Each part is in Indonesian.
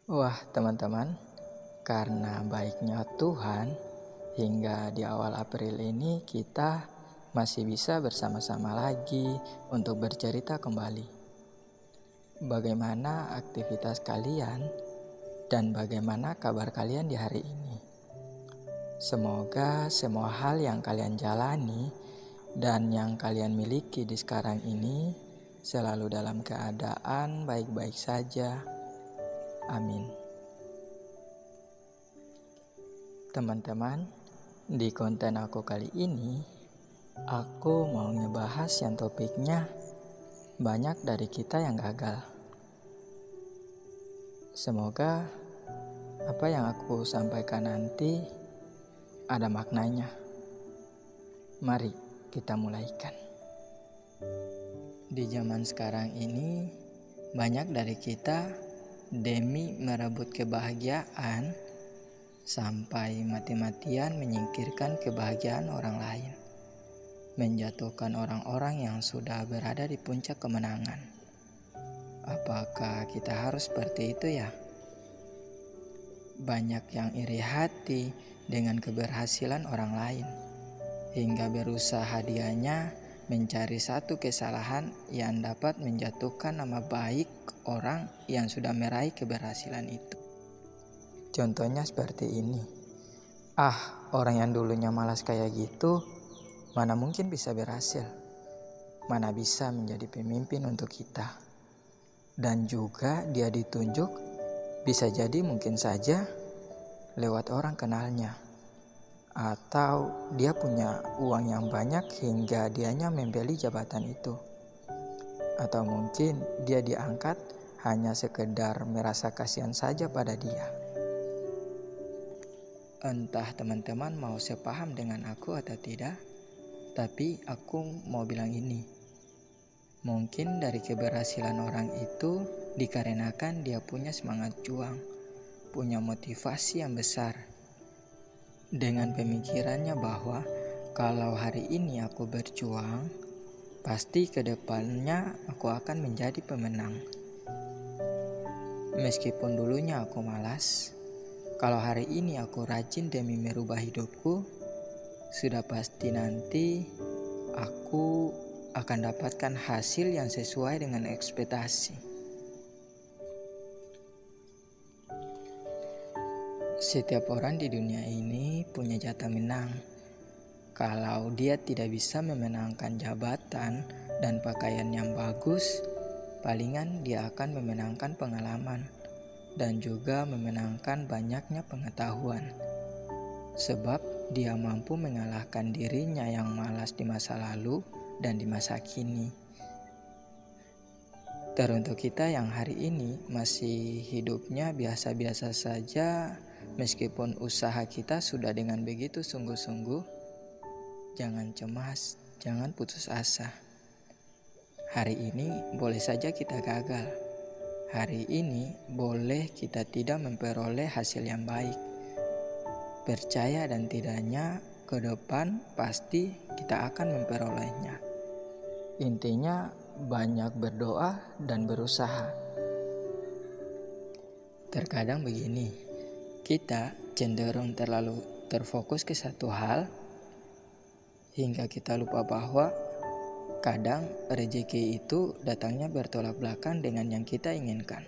Wah, teman-teman, karena baiknya Tuhan, hingga di awal April ini kita masih bisa bersama-sama lagi untuk bercerita kembali. Bagaimana aktivitas kalian dan bagaimana kabar kalian di hari ini? Semoga semua hal yang kalian jalani dan yang kalian miliki di sekarang ini selalu dalam keadaan baik-baik saja. Amin. Teman-teman, di konten aku kali ini, aku mau ngebahas yang topiknya banyak dari kita yang gagal. Semoga apa yang aku sampaikan nanti ada maknanya. Mari kita mulaikan. Di zaman sekarang ini, banyak dari kita demi merebut kebahagiaan sampai mati-matian menyingkirkan kebahagiaan orang lain, menjatuhkan orang-orang yang sudah berada di puncak kemenangan. Apakah kita harus seperti itu ya? Banyak yang iri hati dengan keberhasilan orang lain, hingga berusaha dianya mencari satu kesalahan yang dapat menjatuhkan nama baik orang yang sudah meraih keberhasilan itu. Contohnya seperti ini. Orang yang dulunya malas kayak gitu, mana mungkin bisa berhasil? Mana bisa menjadi pemimpin untuk kita? Dan juga dia ditunjuk, bisa jadi mungkin saja lewat orang kenalnya. Atau dia punya uang yang banyak hingga dianya membeli jabatan itu. Atau mungkin dia diangkat hanya sekedar merasa kasihan saja pada dia. Entah teman-teman mau sepaham dengan aku atau tidak, tapi aku mau bilang ini. Mungkin dari keberhasilan orang itu dikarenakan dia punya semangat juang, punya motivasi yang besar. Dengan pemikirannya bahwa kalau hari ini aku berjuang, pasti ke depannya aku akan menjadi pemenang. Meskipun dulunya aku malas, kalau hari ini aku rajin demi merubah hidupku, sudah pasti nanti aku akan dapatkan hasil yang sesuai dengan ekspektasi. Setiap orang di dunia ini punya jatah menang. Kalau dia tidak bisa memenangkan jabatan dan pakaian yang bagus, palingan dia akan memenangkan pengalaman dan juga memenangkan banyaknya pengetahuan. Sebab dia mampu mengalahkan dirinya yang malas di masa lalu dan di masa kini. Teruntuk kita yang hari ini masih hidupnya biasa-biasa saja, meskipun usaha kita sudah dengan begitu sungguh-sungguh, jangan cemas, jangan putus asa. Hari ini boleh saja kita gagal. Hari ini boleh kita tidak memperoleh hasil yang baik. Percaya dan tidaknya, ke depan pasti kita akan memperolehnya. Intinya banyak berdoa dan berusaha. Terkadang begini, kita cenderung terlalu terfokus ke satu hal hingga kita lupa bahwa kadang rezeki itu datangnya bertolak belakang dengan yang kita inginkan.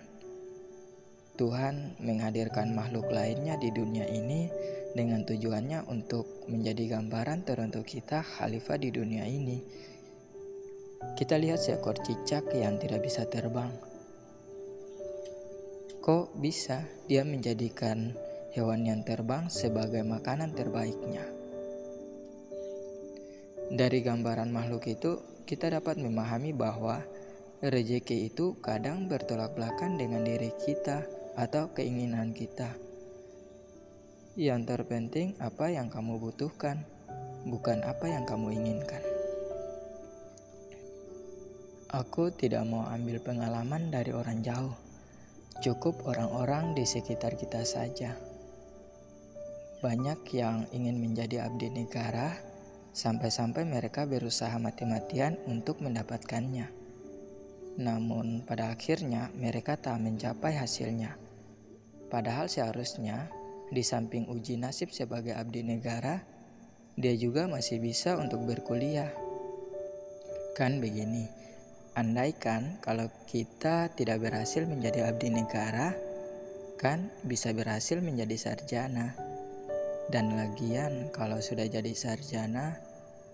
Tuhan menghadirkan makhluk lainnya di dunia ini dengan tujuannya untuk menjadi gambaran teruntuk kita khalifah di dunia ini. Kita lihat seekor cicak yang tidak bisa terbang. Kok bisa dia menjadikan hewan yang terbang sebagai makanan terbaiknya? Dari gambaran makhluk itu, kita dapat memahami bahwa rezeki itu kadang bertolak belakang dengan diri kita atau keinginan kita. Yang terpenting apa yang kamu butuhkan, bukan apa yang kamu inginkan. Aku tidak mau ambil pengalaman dari orang jauh. Cukup orang-orang di sekitar kita saja. Banyak yang ingin menjadi abdi negara, sampai-sampai mereka berusaha mati-matian untuk mendapatkannya. Namun pada akhirnya mereka tak mencapai hasilnya. Padahal seharusnya di samping uji nasib sebagai abdi negara, dia juga masih bisa untuk berkuliah. Kan begini, andaikan kalau kita tidak berhasil menjadi abdi negara, kan bisa berhasil menjadi sarjana. Dan lagian kalau sudah jadi sarjana,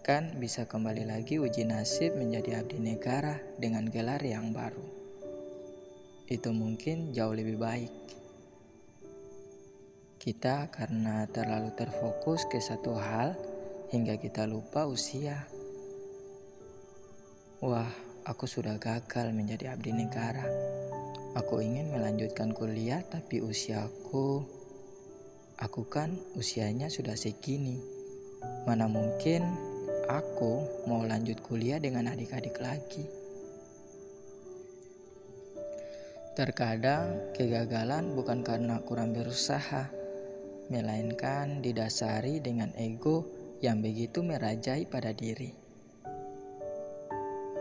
kan bisa kembali lagi uji nasib menjadi abdi negara dengan gelar yang baru. Itu mungkin jauh lebih baik. Kita karena terlalu terfokus ke satu hal hingga kita lupa usia. Wah, aku sudah gagal menjadi abdi negara. Aku ingin melanjutkan kuliah tapi usiaku kan usianya sudah segini. Mana mungkin aku mau lanjut kuliah dengan adik-adik lagi. Terkadang kegagalan bukan karena kurang berusaha, melainkan didasari dengan ego yang begitu merajai pada diri.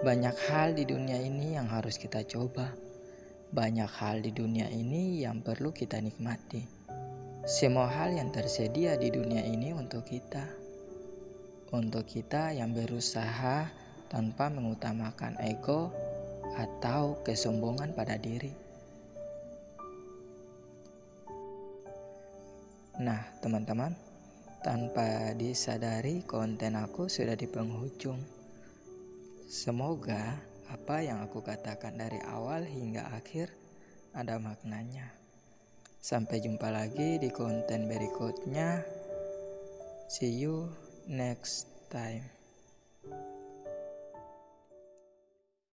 Banyak hal di dunia ini yang harus kita coba. Banyak hal di dunia ini yang perlu kita nikmati. Semua hal yang tersedia di dunia ini untuk kita. Untuk kita yang berusaha tanpa mengutamakan ego atau kesombongan pada diri. Nah, teman-teman, tanpa disadari konten aku sudah di penghujung. Semoga apa yang aku katakan dari awal hingga akhir ada maknanya. Sampai jumpa lagi di konten berikutnya. See you next time.